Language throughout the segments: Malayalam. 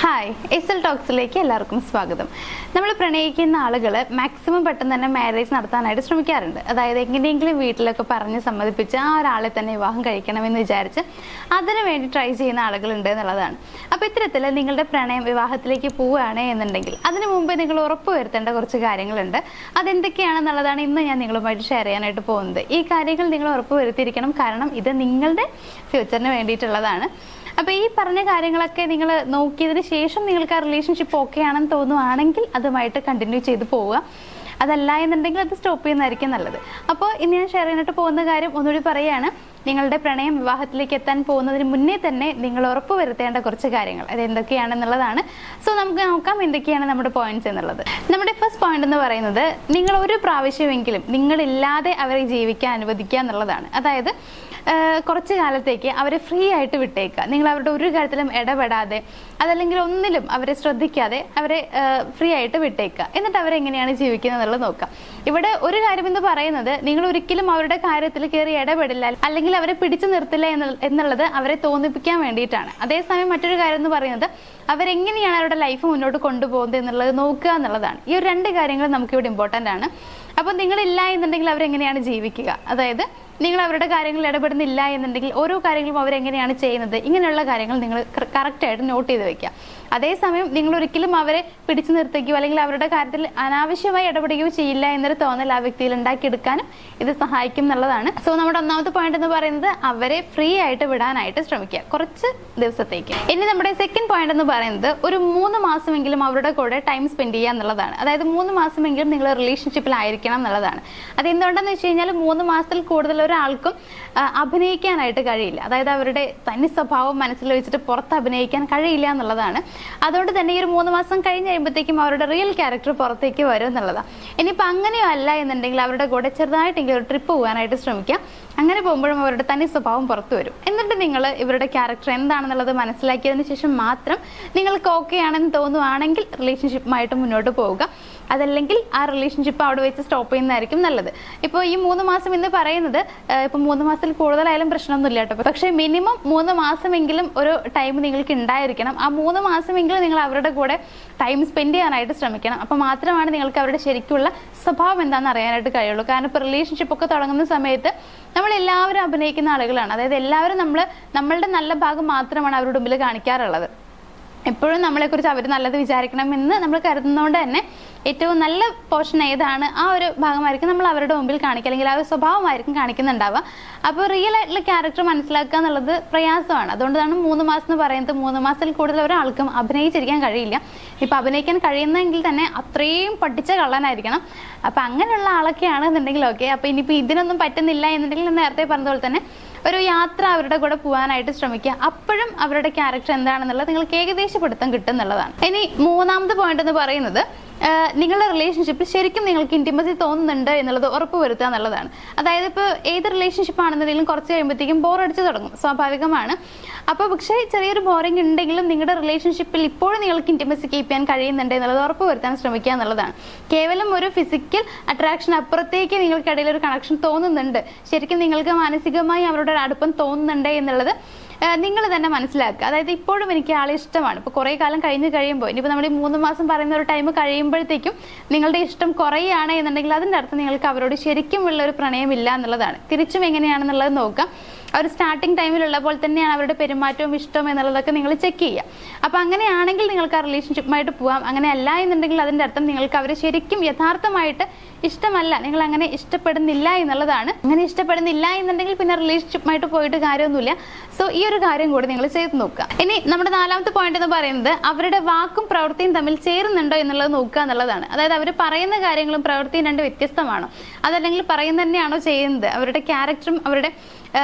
ഹായ്, എസ് എൽ ടോക്സിലേക്ക് എല്ലാവർക്കും സ്വാഗതം. നമ്മൾ പ്രണയിക്കുന്ന ആളുകൾ മാക്സിമം പെട്ടെന്ന് തന്നെ മാരേജ് നടത്താനായിട്ട് ശ്രമിക്കാറുണ്ട്. അതായത് എങ്ങനെയെങ്കിലും വീട്ടിലൊക്കെ പറഞ്ഞ് സമ്മതിപ്പിച്ച് ആ ഒരാളെ തന്നെ വിവാഹം കഴിക്കണമെന്ന് വിചാരിച്ച് അതിനു വേണ്ടി ട്രൈ ചെയ്യുന്ന ആളുകളുണ്ട് എന്നുള്ളതാണ്. അപ്പോൾ ഇത്തരത്തിൽ നിങ്ങളുടെ പ്രണയം വിവാഹത്തിലേക്ക് പോവുകയാണ് എന്നുണ്ടെങ്കിൽ അതിനു മുമ്പ് നിങ്ങൾ ഉറപ്പ് വരുത്തേണ്ട കുറച്ച് കാര്യങ്ങളുണ്ട്. അതെന്തൊക്കെയാണെന്നുള്ളതാണ് ഇന്ന് ഞാൻ നിങ്ങളുമായിട്ട് ഷെയർ ചെയ്യാനായിട്ട് പോകുന്നത്. ഈ കാര്യങ്ങൾ നിങ്ങൾ ഉറപ്പ് വരുത്തിയിരിക്കണം, കാരണം ഇത് നിങ്ങളുടെ ഫ്യൂച്ചറിന് വേണ്ടിയിട്ടുള്ളതാണ്. അപ്പോൾ ഈ പറഞ്ഞ കാര്യങ്ങളൊക്കെ നിങ്ങൾ നോക്കിയതിന് ശേഷം നിങ്ങൾക്ക് ആ റിലേഷൻഷിപ്പ് ഓക്കെ ആണെന്ന് തോന്നുവാണെങ്കിൽ അതുമായിട്ട് കണ്ടിന്യൂ ചെയ്ത് പോവുക. അതല്ല എന്നുണ്ടെങ്കിൽ അത് സ്റ്റോപ്പ് ചെയ്യുന്നതായിരിക്കും നല്ലത്. അപ്പോൾ ഇന്ന് ഞാൻ ഷെയർ ചെയ്യാനായിട്ട് പോകുന്ന കാര്യം ഒന്നുകൂടി പറയുകയാണ്. നിങ്ങളുടെ പ്രണയം വിവാഹത്തിലേക്ക് എത്താൻ പോകുന്നതിന് മുന്നേ തന്നെ നിങ്ങൾ ഉറപ്പ് വരുത്തേണ്ട കുറച്ച് കാര്യങ്ങൾ അത് എന്തൊക്കെയാണെന്നുള്ളതാണ്. സോ നമുക്ക് നോക്കാം എന്തൊക്കെയാണ് നമ്മുടെ പോയിന്റ്സ് എന്നുള്ളത്. നമ്മുടെ ഫസ്റ്റ് പോയിന്റ് എന്ന് പറയുന്നത്, നിങ്ങൾ ഒരു പ്രാവശ്യമെങ്കിലും നിങ്ങളില്ലാതെ അവരെ ജീവിക്കാൻ അനുവദിക്കുക എന്നുള്ളതാണ്. അതായത് കുറച്ച് കാലത്തേക്ക് അവരെ ഫ്രീ ആയിട്ട് വിട്ടേക്കുക. നിങ്ങൾ അവരുടെ ഒരു കാര്യത്തിലും ഇടപെടാതെ അതല്ലെങ്കിൽ ഒന്നിലും അവരെ ശ്രദ്ധിക്കാതെ അവരെ ഫ്രീ ആയിട്ട് വിട്ടേക്കുക. എന്നിട്ട് അവരെങ്ങനെയാണ് ജീവിക്കുന്നത് എന്നുള്ളത് നോക്കാം. ഇവിടെ ഒരു കാര്യം എന്ന് പറയുന്നത്, നിങ്ങൾ ഒരിക്കലും അവരുടെ കാര്യത്തിൽ കയറി ഇടപെടില്ല അല്ലെങ്കിൽ അവരെ പിടിച്ചു നിർത്തില്ല എന്നുള്ളത് അവരെ തോന്നിപ്പിക്കാൻ വേണ്ടിയിട്ടാണ്. അതേസമയം മറ്റൊരു കാര്യം എന്ന് പറയുന്നത്, അവരെങ്ങനെയാണ് അവരുടെ ലൈഫ് മുന്നോട്ട് കൊണ്ടുപോകുന്നത് എന്നുള്ളത് നോക്കുക എന്നുള്ളതാണ്. ഈ ഒരു രണ്ട് കാര്യങ്ങൾ നമുക്കിവിടെ ഇമ്പോർട്ടൻ്റ് ആണ്. അപ്പോൾ നിങ്ങളില്ല എന്നുണ്ടെങ്കിൽ അവരെങ്ങനെയാണ് ജീവിക്കുക, അതായത് നിങ്ങൾ അവരുടെ കാര്യങ്ങളിൽ ഇടപെടുന്നില്ല എന്നുണ്ടെങ്കിൽ ഓരോ കാര്യങ്ങളും അവരെങ്ങനെയാണ് ചെയ്യുന്നത്, ഇങ്ങനെയുള്ള കാര്യങ്ങൾ നിങ്ങൾ കറക്റ്റായിട്ട് നോട്ട് ചെയ്ത് വെക്കുക. അതേസമയം നിങ്ങൾ ഒരിക്കലും അവരെ പിടിച്ചു നിർത്തുകയോ അല്ലെങ്കിൽ അവരുടെ കാര്യത്തിൽ അനാവശ്യമായി ഇടപെടുകയോ ചെയ്യില്ല എന്നൊരു തോന്നൽ ആ വ്യക്തിയിൽ ഉണ്ടാക്കിയെടുക്കാനും ഇത് സഹായിക്കും എന്നുള്ളതാണ്. സോ നമ്മുടെ ഒന്നാമത്തെ പോയിന്റ് എന്ന് പറയുന്നത്, അവരെ ഫ്രീ ആയിട്ട് വിടാനായിട്ട് ശ്രമിക്കുക കുറച്ച് ദിവസത്തേക്ക്. ഇനി നമ്മുടെ സെക്കൻഡ് പോയിന്റ് എന്ന് പറയുന്നത്, ഒരു 3 മാസമെങ്കിലും അവരുടെ കൂടെ ടൈം സ്പെൻഡ് ചെയ്യുക എന്നുള്ളതാണ്. അതായത് 3 മാസമെങ്കിലും നിങ്ങൾ റിലേഷൻഷിപ്പിലായിരിക്കണം എന്നുള്ളതാണ്. അതെന്തുകൊണ്ടെന്ന് വെച്ച് കഴിഞ്ഞാൽ 3 മാസത്തിൽ കൂടുതൽ ഒരാൾക്കും അഭിനയിക്കാനായിട്ട് കഴിയില്ല. അതായത് അവരുടെ തനി സ്വഭാവം മനസ്സിൽ വെച്ചിട്ട് പുറത്ത് അഭിനയിക്കാൻ കഴിയില്ല എന്നുള്ളതാണ്. അതുകൊണ്ട് തന്നെ ഈ ഒരു 3 മാസം കഴിഞ്ഞ് കഴിയുമ്പോഴത്തേക്കും അവരുടെ റിയൽ ക്യാരക്ടർ പുറത്തേക്ക് വരും എന്നുള്ളതാണ്. ഇനിയിപ്പോൾ അങ്ങനെയോ അല്ല എന്നുണ്ടെങ്കിൽ അവരുടെ കൂടെ ചെറുതായിട്ടെങ്കിലും ഒരു ട്രിപ്പ് പോകാനായിട്ട് ശ്രമിക്കാം. അങ്ങനെ പോകുമ്പോഴും അവരുടെ തനി സ്വഭാവം പുറത്തു വരും. എന്നിട്ട് നിങ്ങൾ ഇവരുടെ ക്യാരക്ടർ എന്താണെന്നുള്ളത് മനസ്സിലാക്കിയതിന് ശേഷം മാത്രം നിങ്ങൾക്ക് ഓക്കെ ആണെന്ന് തോന്നുവാണെങ്കിൽ റിലേഷൻഷിപ്പുമായിട്ട് മുന്നോട്ട് പോവുക. അതല്ലെങ്കിൽ ആ റിലേഷൻഷിപ്പ് അവിടെ വെച്ച് സ്റ്റോപ്പ് ചെയ്യുന്നതായിരിക്കും നല്ലത്. ഇപ്പോൾ ഈ 3 മാസം എന്ന് പറയുന്നത് ഇപ്പോൾ 3 മാസത്തിൽ കൂടുതലായാലും പ്രശ്നമൊന്നുമില്ല കേട്ടോ. പക്ഷേ മിനിമം 3 മാസമെങ്കിലും ഒരു ടൈം നിങ്ങൾക്ക് ഉണ്ടായിരിക്കണം. ആ 3 മാസമെങ്കിലും നിങ്ങൾ അവരുടെ കൂടെ ടൈം സ്പെൻഡ് ചെയ്യാനായിട്ട് ശ്രമിക്കണം. അപ്പോൾ മാത്രമാണ് നിങ്ങൾക്ക് അവരുടെ ശരിക്കുള്ള സ്വഭാവം എന്താണെന്ന് അറിയാനായിട്ട് കഴിയുള്ളൂ. കാരണം ഇപ്പോൾ റിലേഷൻഷിപ്പ് ഒക്കെ തുടങ്ങുന്ന സമയത്ത് നമ്മളെല്ലാവരും അഭിനയിക്കുന്ന ആളുകളാണ്. അതായത് എല്ലാവരും നമ്മളുടെ നല്ല ഭാഗം മാത്രമാണ് അവരുടെ മുമ്പിൽ കാണിക്കാറുള്ളത്. എപ്പോഴും നമ്മളെക്കുറിച്ച് അവർ നല്ലത് വിചാരിക്കണമെന്ന് നമ്മൾ കരുതുന്നതുകൊണ്ട് തന്നെ ഏറ്റവും നല്ല പോർഷൻ ഏതാണ് ആ ഒരു ഭാഗമായിരിക്കും നമ്മൾ അവരുടെ മുമ്പിൽ കാണിക്കുക, അല്ലെങ്കിൽ ആ ഒരു സ്വഭാവമായിരിക്കും കാണിക്കുന്നുണ്ടാവുക. അപ്പോൾ റിയൽ ആയിട്ടുള്ള ക്യാരക്ടർ മനസ്സിലാക്കുക എന്നുള്ളത് പ്രയാസമാണ്. അതുകൊണ്ടാണ് 3 മാസം എന്ന് പറയുന്നത്. 3 മാസത്തിൽ കൂടുതൽ ഒരാൾക്കും അഭിനയിച്ചിരിക്കാൻ കഴിയില്ല. ഇപ്പം അഭിനയിക്കാൻ കഴിയുന്നെങ്കിൽ തന്നെ അത്രയും പഠിച്ച കള്ളനായിരിക്കണം. അപ്പം അങ്ങനെയുള്ള ആളൊക്കെ ആണെന്നുണ്ടെങ്കിൽ ഓക്കെ. അപ്പോൾ ഇനിയിപ്പോൾ ഇതിനൊന്നും പറ്റുന്നില്ല എന്നുണ്ടെങ്കിൽ നേരത്തെ പറഞ്ഞതുപോലെ തന്നെ ഒരു യാത്ര അവരുടെ കൂടെ പോകാനായിട്ട് ശ്രമിക്കുക. അപ്പോഴും അവരുടെ ക്യാരക്ടർ എന്താണെന്നുള്ളത് നിങ്ങൾക്ക് ഏകദേശപ്പെടുത്താൻ കിട്ടും എന്നുള്ളതാണ്. ഇനി മൂന്നാമത്തെ പോയിന്റ് എന്ന് പറയുന്നത്, നിങ്ങളുടെ റിലേഷൻഷിപ്പിൽ ശരിക്കും നിങ്ങൾക്ക് ഇൻറ്റിമസി തോന്നുന്നുണ്ട് എന്നുള്ളത് ഉറപ്പ് വരുത്തുക എന്നുള്ളതാണ്. അതായത് ഇപ്പോൾ ഏത് റിലേഷൻഷിപ്പ് ആണെന്നുണ്ടെങ്കിലും കുറച്ച് കഴിയുമ്പോഴത്തേക്കും ബോറടിച്ച് തുടങ്ങും, സ്വാഭാവികമാണ്. അപ്പോൾ പക്ഷേ ചെറിയൊരു ബോറിംഗ് ഉണ്ടെങ്കിലും നിങ്ങളുടെ റിലേഷൻഷിപ്പിൽ ഇപ്പോഴും നിങ്ങൾക്ക് ഇൻറ്റിമസി കീപ്പ് ചെയ്യാൻ കഴിയുന്നുണ്ട് എന്നുള്ളത് ഉറപ്പ് വരുത്താൻ ശ്രമിക്കുക എന്നുള്ളതാണ്. കേവലം ഒരു ഫിസിക്കൽ അട്രാക്ഷൻ അപ്പുറത്തേക്ക് നിങ്ങൾക്കിടയിൽ ഒരു കണക്ഷൻ തോന്നുന്നുണ്ട്, ശരിക്കും നിങ്ങൾക്ക് മാനസികമായി അവരുടെ അടുപ്പം തോന്നുന്നുണ്ട് എന്നുള്ളത് നിങ്ങൾ തന്നെ മനസ്സിലാക്കുക. അതായത് ഇപ്പോഴും എനിക്ക് ആളെ ഇഷ്ടമാണ്. ഇപ്പോൾ കുറേ കാലം കഴിഞ്ഞ് കഴിയുമ്പോൾ, ഇനിയിപ്പോൾ നമ്മുടെ 3 മാസം പറയുന്ന ഒരു ടൈം കഴിയുമ്പോഴത്തേക്കും നിങ്ങളുടെ ഇഷ്ടം കുറയുകയാണ് എന്നുണ്ടെങ്കിൽ അതിൻ്റെ അർത്ഥം നിങ്ങൾക്ക് അവരോട് ശരിക്കും ഉള്ള ഒരു പ്രണയമില്ല എന്നുള്ളതാണ്. തിരിച്ചും എങ്ങനെയാണെന്നുള്ളത് നോക്കാം. അവർ സ്റ്റാർട്ടിങ് ടൈമിലുള്ള പോലെ തന്നെയാണ് അവരുടെ പെരുമാറ്റവും ഇഷ്ടവും എന്നുള്ളതൊക്കെ നിങ്ങൾ ചെക്ക് ചെയ്യുക. അപ്പോൾ അങ്ങനെയാണെങ്കിൽ നിങ്ങൾക്ക് ആ റിലേഷൻഷിപ്പുമായിട്ട് പോകാം. അങ്ങനെ അല്ല എന്നുണ്ടെങ്കിൽ അതിൻ്റെ അർത്ഥം നിങ്ങൾക്ക് അവരെ ശരിക്കും യഥാർത്ഥമായിട്ട് ഇഷ്ടമല്ല, നിങ്ങൾ അങ്ങനെ ഇഷ്ടപ്പെടുന്നില്ല എന്നുള്ളതാണ്. അങ്ങനെ ഇഷ്ടപ്പെടുന്നില്ല എന്നുണ്ടെങ്കിൽ പിന്നെ റിലേഷൻഷിപ്പുമായിട്ട് പോയിട്ട് കാര്യമൊന്നുമില്ല. സോ ഈ ഒരു കാര്യം കൂടി നിങ്ങൾ ചെയ്ത് നോക്കുക. ഇനി നമ്മുടെ 4ാമത്തെ പോയിന്റ് എന്ന് പറയുന്നത്, അവരുടെ വാക്കും പ്രവൃത്തിയും തമ്മിൽ ചേരുന്നുണ്ടോ എന്നുള്ളത് നോക്കുക എന്നുള്ളതാണ്. അതായത് അവർ പറയുന്ന കാര്യങ്ങളും പ്രവൃത്തിയും രണ്ട് വ്യത്യസ്തമാണോ, അതല്ലെങ്കിൽ പറയുന്നത് തന്നെയാണോ ചെയ്യുന്നത്, അവരുടെ ക്യാരക്ടറും അവരുടെ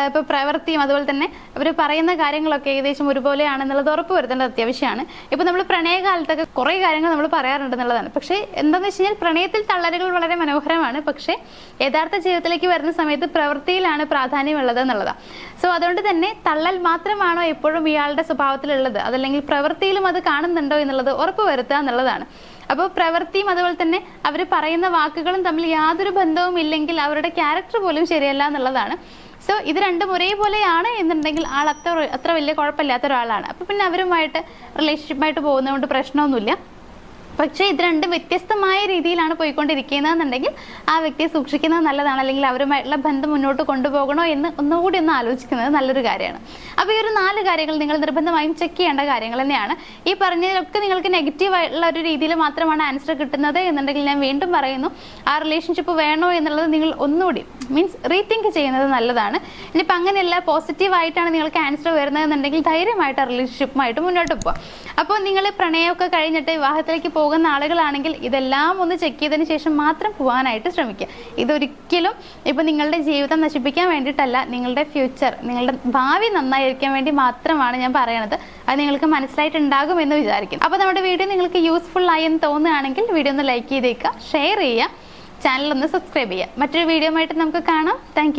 ഇപ്പോൾ പ്രവൃത്തിയും അതുപോലെ തന്നെ അവർ പറയുന്ന കാര്യങ്ങളൊക്കെ ഏകദേശം ഒരുപോലെയാണെന്നുള്ളത് ഉറപ്പ് വരുത്തേണ്ടത് അത്യാവശ്യമാണ്. ഇപ്പോൾ നമ്മൾ പ്രണയകാലത്തൊക്കെ കുറേ കാര്യങ്ങൾ നമ്മൾ പറയാറുണ്ടെന്നുള്ളതാണ്. പക്ഷേ എന്താണെന്ന് വെച്ച് കഴിഞ്ഞാൽ പ്രണയത്തിൽ തള്ളലുകൾ വളരെ മനോഹരമാണ്, പക്ഷേ യഥാർത്ഥ ജീവിതത്തിലേക്ക് വരുന്ന സമയത്ത് പ്രവൃത്തിയിലാണ് പ്രാധാന്യമുള്ളത് എന്നുള്ളതാണ്. സോ അതുകൊണ്ട് തന്നെ തള്ളൽ മാത്രമാണോ എപ്പോഴും ഇയാളുടെ സ്വഭാവത്തിലുള്ളത്, അതല്ലെങ്കിൽ പ്രവൃത്തിയിലും അത് കാണുന്നുണ്ടോ എന്നുള്ളത് ഉറപ്പ് വരുത്തുക എന്നുള്ളതാണ്. അപ്പോൾ പ്രവൃത്തിയും അതുപോലെ തന്നെ അവർ പറയുന്ന വാക്കുകളും തമ്മിൽ യാതൊരു ബന്ധവും ഇല്ലെങ്കിൽ അവരുടെ ക്യാരക്ടർ പോലും ശരിയല്ല എന്നുള്ളതാണ്. സോ ഇത് രണ്ടും ഒരേപോലെയാണ് എന്നുണ്ടെങ്കിൽ ആൾ അത്ര വലിയ കുഴപ്പമില്ലാത്ത ഒരാളാണ്. അപ്പോൾ പിന്നെ അവരുമായിട്ട് റിലേഷൻഷിപ്പായിട്ട് പോകുന്നതുകൊണ്ട് പ്രശ്നമൊന്നുമില്ല. പക്ഷേ ഇത് രണ്ടും വ്യത്യസ്തമായ രീതിയിലാണ് പോയിക്കൊണ്ടിരിക്കുന്നതെന്നുണ്ടെങ്കിൽ ആ വ്യക്തിയെ സൂക്ഷിക്കുന്നത് നല്ലതാണ്, അല്ലെങ്കിൽ അവരുമായിട്ടുള്ള ബന്ധം മുന്നോട്ട് കൊണ്ടുപോകണോ എന്ന് ഒന്നുകൂടി ഒന്ന് ആലോചിക്കുന്നത് നല്ലൊരു കാര്യമാണ്. അപ്പോൾ ഈ ഒരു 4 കാര്യങ്ങൾ നിങ്ങൾ നിർബന്ധമായും ചെക്ക് ചെയ്യേണ്ട കാര്യങ്ങൾ തന്നെയാണ്. ഈ പറഞ്ഞതിലൊക്കെ നിങ്ങൾക്ക് നെഗറ്റീവായിട്ടുള്ള ഒരു രീതിയിൽ മാത്രമാണ് ആൻസർ കിട്ടുന്നത് എന്നുണ്ടെങ്കിൽ ഞാൻ വീണ്ടും പറയുന്നു, ആ റിലേഷൻഷിപ്പ് വേണോ എന്നുള്ളത് നിങ്ങൾ ഒന്നുകൂടി മീൻസ് റീതിങ്ക് ചെയ്യുന്നത് നല്ലതാണ്. ഇനിയിപ്പോൾ അങ്ങനെയല്ല പോസിറ്റീവായിട്ടാണ് നിങ്ങൾക്ക് ആൻസർ വരുന്നതെന്നുണ്ടെങ്കിൽ ധൈര്യമായിട്ട് ആ റിലേഷൻഷിപ്പുമായിട്ട് മുന്നോട്ട് പോകാം. അപ്പോൾ നിങ്ങൾ പ്രണയമൊക്കെ കഴിഞ്ഞിട്ട് വിവാഹത്തിലേക്ക് പോകുന്ന ആളുകളാണെങ്കിൽ ഇതെല്ലാം ഒന്ന് ചെക്ക് ചെയ്തതിന് ശേഷം മാത്രം പോകാനായിട്ട് ശ്രമിക്കുക. ഇതൊരിക്കലും ഇപ്പം നിങ്ങളുടെ ജീവിതം നശിപ്പിക്കാൻ വേണ്ടിയിട്ടല്ല, നിങ്ങളുടെ ഫ്യൂച്ചർ, നിങ്ങളുടെ ഭാവി നന്നായിരിക്കാൻ വേണ്ടി മാത്രമാണ് ഞാൻ പറയണത്. അത് നിങ്ങൾക്ക് മനസ്സിലായിട്ടുണ്ടാകും എന്ന് വിചാരിക്കും. അപ്പോൾ നമ്മുടെ വീഡിയോ നിങ്ങൾക്ക് യൂസ്ഫുൾ ആയി എന്ന് തോന്നുകയാണെങ്കിൽ വീഡിയോ ഒന്ന് ലൈക്ക് ചെയ്തേക്കുക, ഷെയർ ചെയ്യുക, ചാനൽ ഒന്ന് സബ്സ്ക്രൈബ് ചെയ്യുക. മറ്റൊരു വീഡിയോ ആയിട്ട് നമുക്ക് കാണാം. താങ്ക്